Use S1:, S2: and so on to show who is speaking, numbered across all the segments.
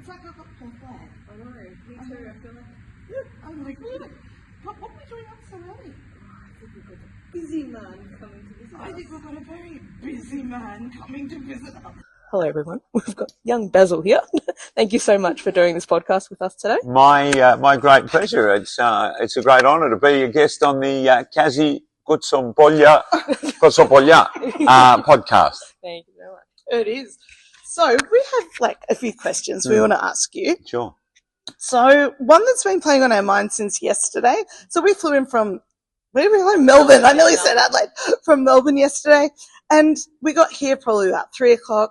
S1: It's like I've got pink flag.
S2: I know, me too. I feel like...
S1: I'm like, what are we doing up so early?
S2: I think we've got a busy man coming to visit us.
S1: I think we've got a very busy man coming to visit us.
S3: Hello everyone, we've got young Basil here. Thank you so much for doing this podcast with us today.
S4: My great pleasure. It's a great honour to be a guest on the Kazzie Koutsobolia podcast.
S3: Thank you very much. It is. So we have a few questions we want to ask you.
S4: Sure.
S3: So one that's been playing on our minds since yesterday. So we flew in from, where did we fly? Melbourne. I nearly said Adelaide. From Melbourne yesterday. And we got here probably about 3 o'clock.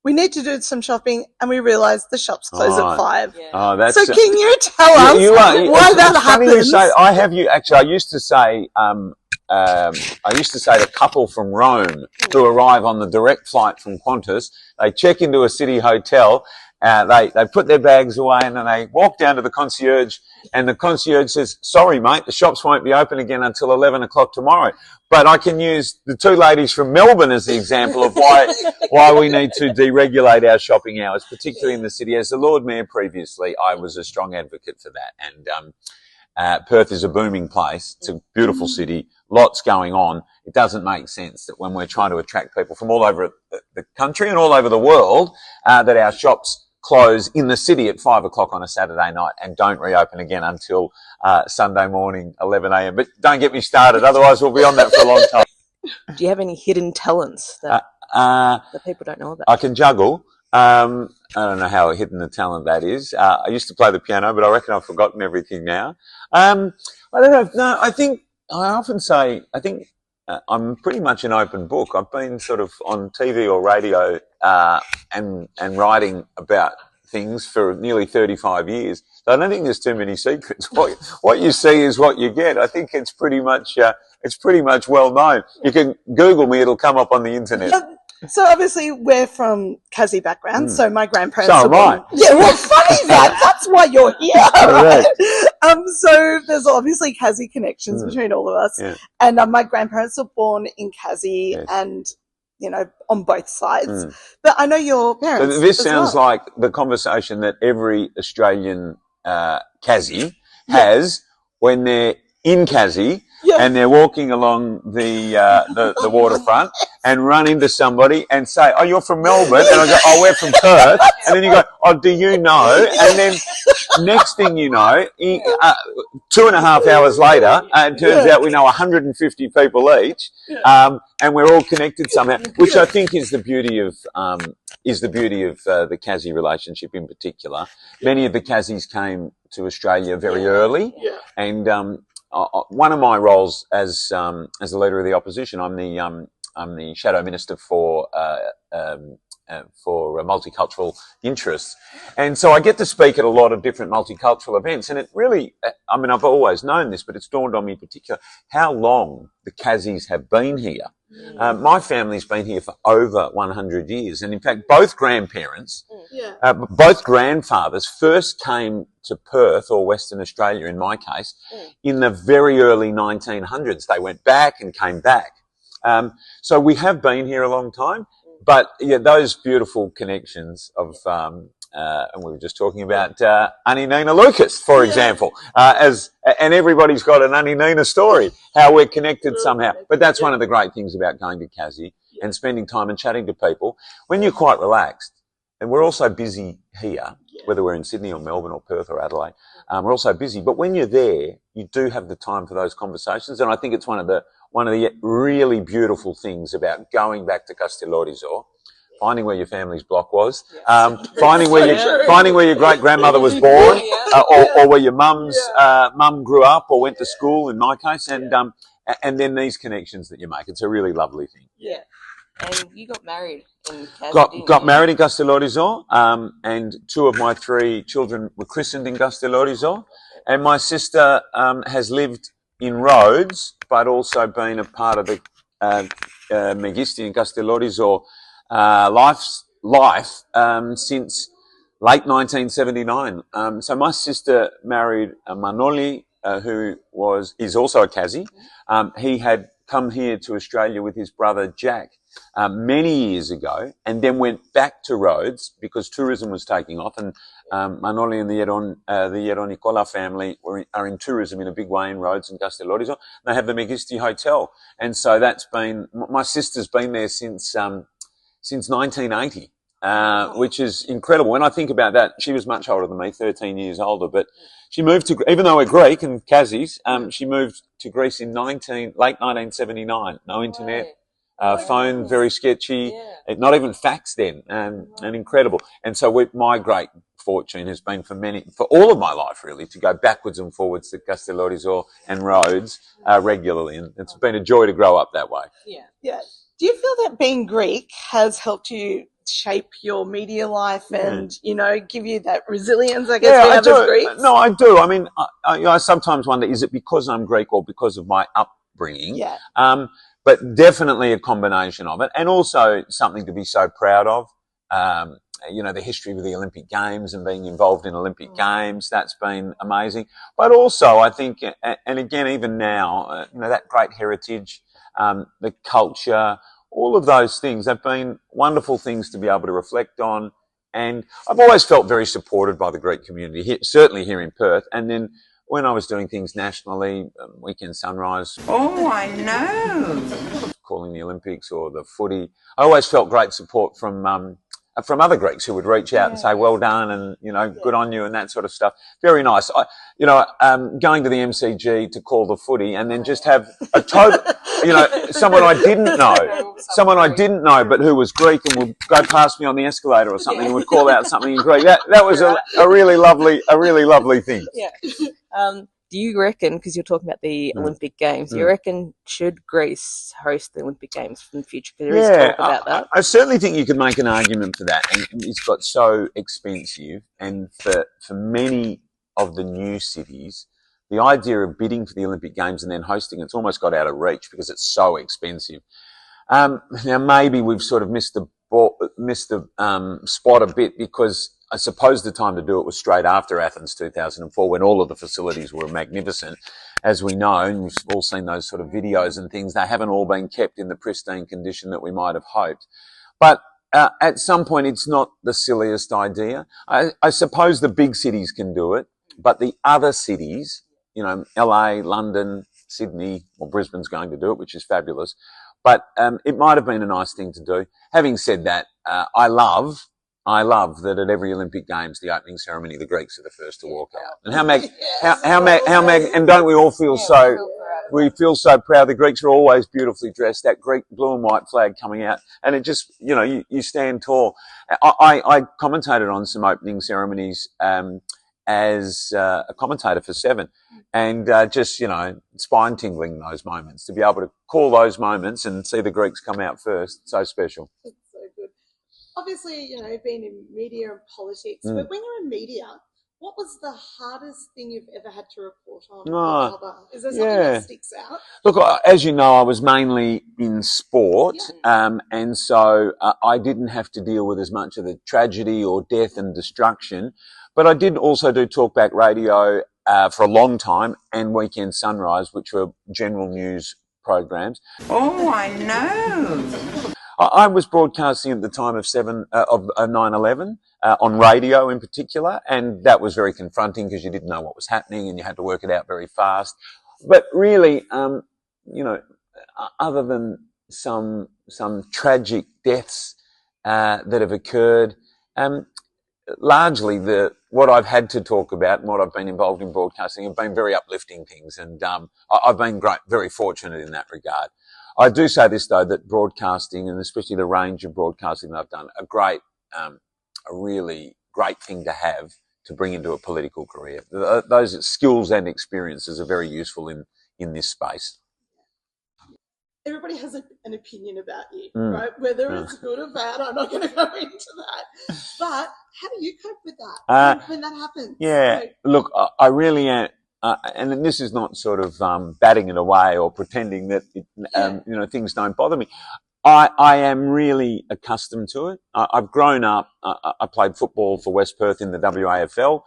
S3: We need to do some shopping, and we realised the shops close at 5.
S2: Yeah.
S4: Oh, that's
S3: so can you tell us why that happens?
S4: You say, I have you actually. I used to say the couple from Rome who arrive on the direct flight from Qantas. They check into a city hotel. They put their bags away, and then they walk down to the concierge, and the concierge says, "Sorry, mate, the shops won't be open again until 11 o'clock tomorrow." But I can use the two ladies from Melbourne as the example of why we need to deregulate our shopping hours, particularly in the city. As the Lord Mayor previously, I was a strong advocate for that. And Perth is a booming place. It's a beautiful city, lots going on. It doesn't make sense that when we're trying to attract people from all over the country and all over the world, that our shops close in the city at 5 o'clock on a Saturday night and don't reopen again until Sunday morning, 11 a.m. But don't get me started, otherwise we'll be on that for a long time.
S3: Do you have any hidden talents that people don't know about?
S4: I can juggle. I don't know how hidden the talent that is. I used to play the piano, but I reckon I've forgotten everything now. I don't know. No, I think I'm pretty much an open book. I've been sort of on TV or radio and writing about things for nearly 35 years. So I don't think there's too many secrets. What you see is what you get. I think it's pretty much well known. You can Google me; it'll come up on the internet.
S3: So obviously we're from Kazzie background. So my grandparents.
S4: So am I.
S3: Yeah, well, funny that's why you're here. Right? So there's obviously Kazzie connections between all of us.
S4: Yeah.
S3: And my grandparents were born in Kazzie, and on both sides. But I know your parents.
S4: So this sounds like the conversation that every Australian Kazzie has when they're in Kazzie. Yeah. And they're walking along the waterfront and run into somebody and say, "Oh, you're from Melbourne," and I go, "Oh, we're from Perth," and then you go, "Oh, do you know?" And then next thing you know, 2.5 hours later, it turns out we know 150 people each, and we're all connected somehow, which I think is the beauty of the Kazzie relationship in particular. Many of the Kazzies came to Australia very early, and one of my roles as the leader of the opposition, I'm the shadow minister for multicultural interests, and so I get to speak at a lot of different multicultural events. And it really, I've always known this, but it's dawned on me in particular how long the Kazzies have been here. My family's been here for over 100 years, and in fact, both grandparents, both grandfathers first came to Perth or Western Australia, in my case, in the very early 1900s. They went back and came back. So we have been here a long time, but those beautiful connections of, and we were just talking about Auntie Nina Lucas, for example, and everybody's got an Auntie Nina story, how we're connected somehow. But that's one of the great things about going to Kazzie and spending time and chatting to people when you're quite relaxed. And we're also busy here, whether we're in Sydney or Melbourne or Perth or Adelaide. We're also busy, but when you're there, you do have the time for those conversations. And I think it's one of the really beautiful things about going back to Kastellorizian, finding where your family's block was, finding where your great grandmother was born, or where your mum grew up or went to school, in my case, and then these connections that you make. It's a really lovely thing.
S2: Yeah. And you got married in Kazzie.
S4: Got married in Kastellorizian, and 2 of my 3 children were christened in Kastellorizian. And my sister has lived in Rhodes, but also been a part of the Megisti and Kastellorizian life since late 1979. So my sister married Manoli, who is also a Kazzie. He had come here to Australia with his brother Jack many years ago, and then went back to Rhodes because tourism was taking off, and Manoli and the Yeronicola family are in tourism in a big way in Rhodes and Kastellorizian. They have the Megisti Hotel, and so that's been, my sister's been there since 1980. Which is incredible. When I think about that, she was much older than me, 13 years older, but she moved to, even though we're Greek and Kazzie's, she moved to Greece in late 1979. No internet, phone very sketchy, not even fax then, and incredible. And so my great fortune has been for all of my life really, to go backwards and forwards to Kastellorizian and Rhodes regularly, and it's been a joy to grow up that way.
S3: Yeah. Do you feel that being Greek has helped you shape your media life and, give you that resilience, I guess, we have as Greeks?
S4: No, I do. I mean, I sometimes wonder, is it because I'm Greek or because of my upbringing?
S3: Yeah.
S4: But definitely a combination of it, and also something to be so proud of. The history of the Olympic Games and being involved in Olympic Games, that's been amazing. But also, I think, and again, even now, that great heritage, the culture, all of those things have been wonderful things to be able to reflect on. And I've always felt very supported by the Greek community, certainly here in Perth. And then when I was doing things nationally, Weekend Sunrise.
S1: Oh, I know.
S4: Calling the Olympics or the footy, I always felt great support from other Greeks who would reach out and say, well done, and, good on you, and that sort of stuff. Very nice. Going to the MCG to call the footy and then just have a total, someone I didn't know, but who was Greek and would go past me on the escalator or something and would call out something in Greek. That was a really lovely thing.
S2: Yeah. Do you reckon, because you're talking about the Olympic Games, do you reckon should Greece host the Olympic Games in the future? Because there is talk about that.
S4: I certainly think you could make an argument for that. And it's got so expensive. And for many of the new cities, the idea of bidding for the Olympic Games and then hosting it's almost got out of reach because it's so expensive. Now, maybe we've sort of missed the spot a bit because I suppose the time to do it was straight after Athens 2004 when all of the facilities were magnificent. As we know, and we've all seen those sort of videos and things, they haven't all been kept in the pristine condition that we might have hoped. But at some point, it's not the silliest idea. I suppose the big cities can do it, but the other cities, LA, London, Sydney, well, Brisbane's going to do it, which is fabulous. But it might have been a nice thing to do. Having said that, I love that at every Olympic Games, the opening ceremony, the Greeks are the first to walk out. And and don't we all feel we feel so proud. The Greeks are always beautifully dressed, that Greek blue and white flag coming out, and it just, you stand tall. I commentated on some opening ceremonies, as a commentator for Seven, and just, spine tingling those moments, to be able to call those moments and see the Greeks come out first. So special.
S3: Obviously, being in media and politics, but when you're in media, what was the hardest thing you've ever had to report on? Is there something that sticks out?
S4: Look, as you know, I was mainly in sport, and so I didn't have to deal with as much of the tragedy or death and destruction, but I did also do talkback radio for a long time, and Weekend Sunrise, which were general news programs.
S1: Oh, I know.
S4: I was broadcasting at the time of 9/11 on radio in particular, and that was very confronting because you didn't know what was happening and you had to work it out very fast. But really, other than some tragic deaths that have occurred, largely what I've had to talk about and what I've been involved in broadcasting have been very uplifting things, and I've been very fortunate in that regard. I do say this though, that broadcasting, and especially the range of broadcasting that I've done, a really great thing to have to bring into a political career. Those skills and experiences are very useful in this space.
S3: Everybody has an opinion about you, right? Whether it's good or bad, I'm not going to go into that. But how do you cope with that when that happens?
S4: Yeah, look, I really am. And this is not sort of batting it away or pretending that things don't bother me. I am really accustomed to it. I've grown up. I played football for West Perth in the WAFL.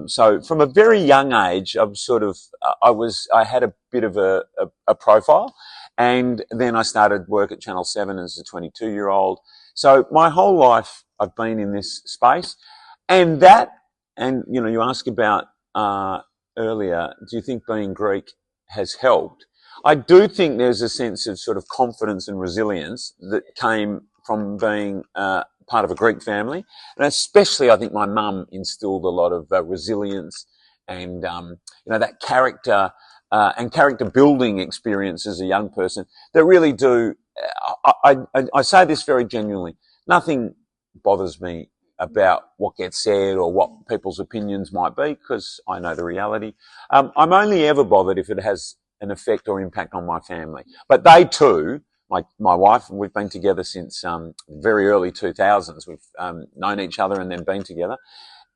S4: So from a very young age, I had a bit of a profile, And then I started work at Channel 7 as a 22-year-old. So my whole life I've been in this space. And you asked about earlier, do you think being Greek has helped? I do think there's a sense of sort of confidence and resilience that came from being part of a Greek family. And especially I think my mum instilled a lot of resilience and, that character and character building experience as a young person that really do, I say this very genuinely, nothing bothers me about what gets said or what people's opinions might be because I know the reality. I'm only ever bothered if it has an effect or impact on my family. But they too, my wife, we've been together since very early 2000s. We've known each other and then been together.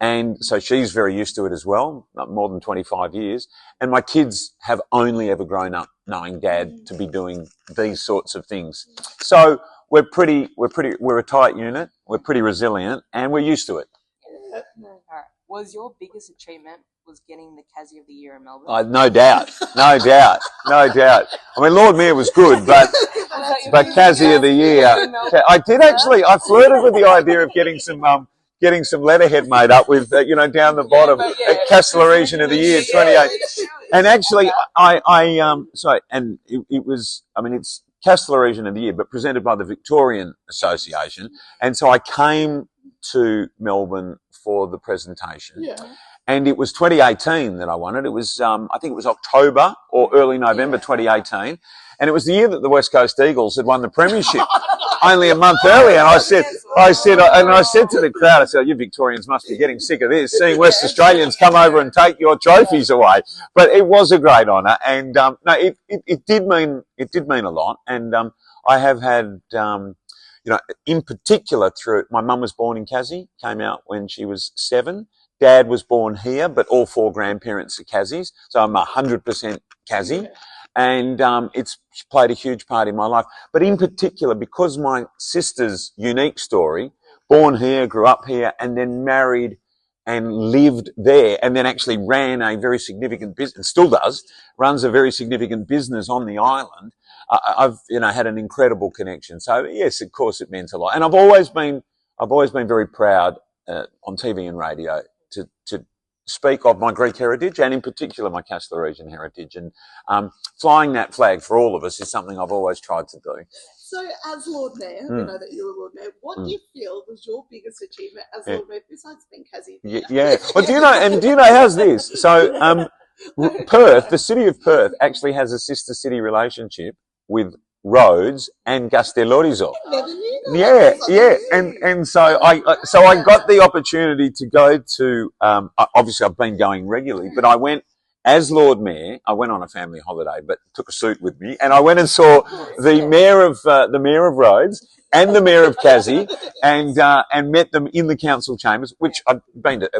S4: And so she's very used to it as well, more than 25 years. And my kids have only ever grown up knowing Dad to be doing these sorts of things. So we're a tight unit, we're pretty resilient, and we're used to it.
S2: All right. Was your biggest achievement was getting the Kazzie of the Year in Melbourne?
S4: No doubt. I mean, Lord Mayor was good, but Kazzie of the Year. I did actually, I flirted with the idea of getting some letterhead made up with, down the bottom, Kastellorizian of the Year, 28. And actually, it's Kastellorizian of the Year, but presented by the Victorian Association. And so I came to Melbourne for the presentation. Yeah. And it was 2018 that I won it. It was, I think it was October or early November 2018. And it was the year that the West Coast Eagles had won the premiership, only a month earlier. And I said to the crowd, I said, you Victorians must be getting sick of this, seeing West Australians come over and take your trophies away. But it was a great honour. And, it did mean a lot. And, I have had, in particular my mum was born in Kazzie, came out when she was 7. Dad was born here, but all 4 grandparents are Kazzies. So I'm 100% Kazzie. Yeah. And it's played a huge part in my life. But in particular, because my sister's unique story, born here, grew up here, and then married and lived there, and then actually ran a very significant business, still does, runs a very significant business on the island, I've had an incredible connection. So yes, of course it meant a lot. And I've always been very proud on TV and radio to speak of my Greek heritage and in particular my Kastellorizian heritage. And flying that flag for all of us is something I've always tried to do.
S3: So as Lord Mayor, we know that you were Lord Mayor, what do you feel was your biggest achievement as Lord Mayor besides being Kazzie?
S4: Yeah. Well, do you know how's this? So Perth, the city of Perth actually has a sister city relationship with Rhodes and Kastellorizian. Yeah. And so I got the opportunity to go to, obviously I've been going regularly, but I went as Lord Mayor. I went on a family holiday, but took a suit with me, and I went and saw the mayor of Rhodes and the mayor of Kazzie, and met them in the council chambers, which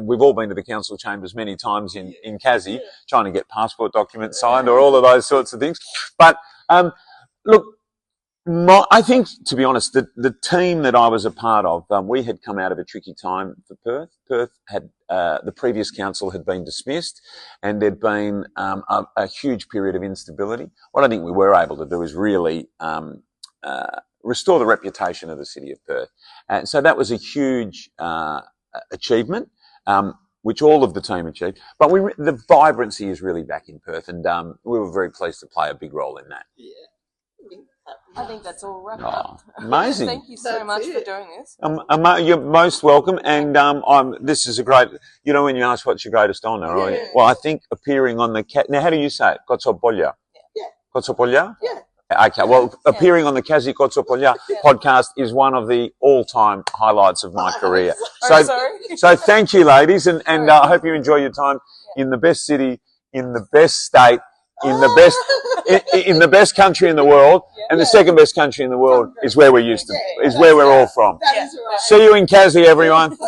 S4: we've all been to the council chambers many times in Kazzie, trying to get passport documents signed or all of those sorts of things. But look, I think, to be honest, the team that I was a part of, we had come out of a tricky time for Perth. Perth had, the previous council had been dismissed, and there'd been a huge period of instability. What I think we were able to do is really restore the reputation of the city of Perth. And so that was a huge achievement, which all of the team achieved. But the vibrancy is really back in Perth, and we were very pleased to play a big role in that.
S3: Yeah.
S2: I think that's all wrapped up.
S4: Amazing.
S2: Thank you so much for doing this.
S4: You're most welcome. And this is a great, when you ask what's your greatest honour, well, I think appearing on the now how do you say it? Koutsobolia.
S3: Yeah.
S4: Koutsobolia?
S3: Yeah.
S4: Okay, well, appearing on the Kazzie Koutsobolia podcast is one of the all-time highlights of my career. So thank you, ladies, and I hope you enjoy your time in the best city, in the best state, in the best country in the world, and the second best country in the world is where we're all from.
S3: That is right.
S4: See you in Kazzie, everyone.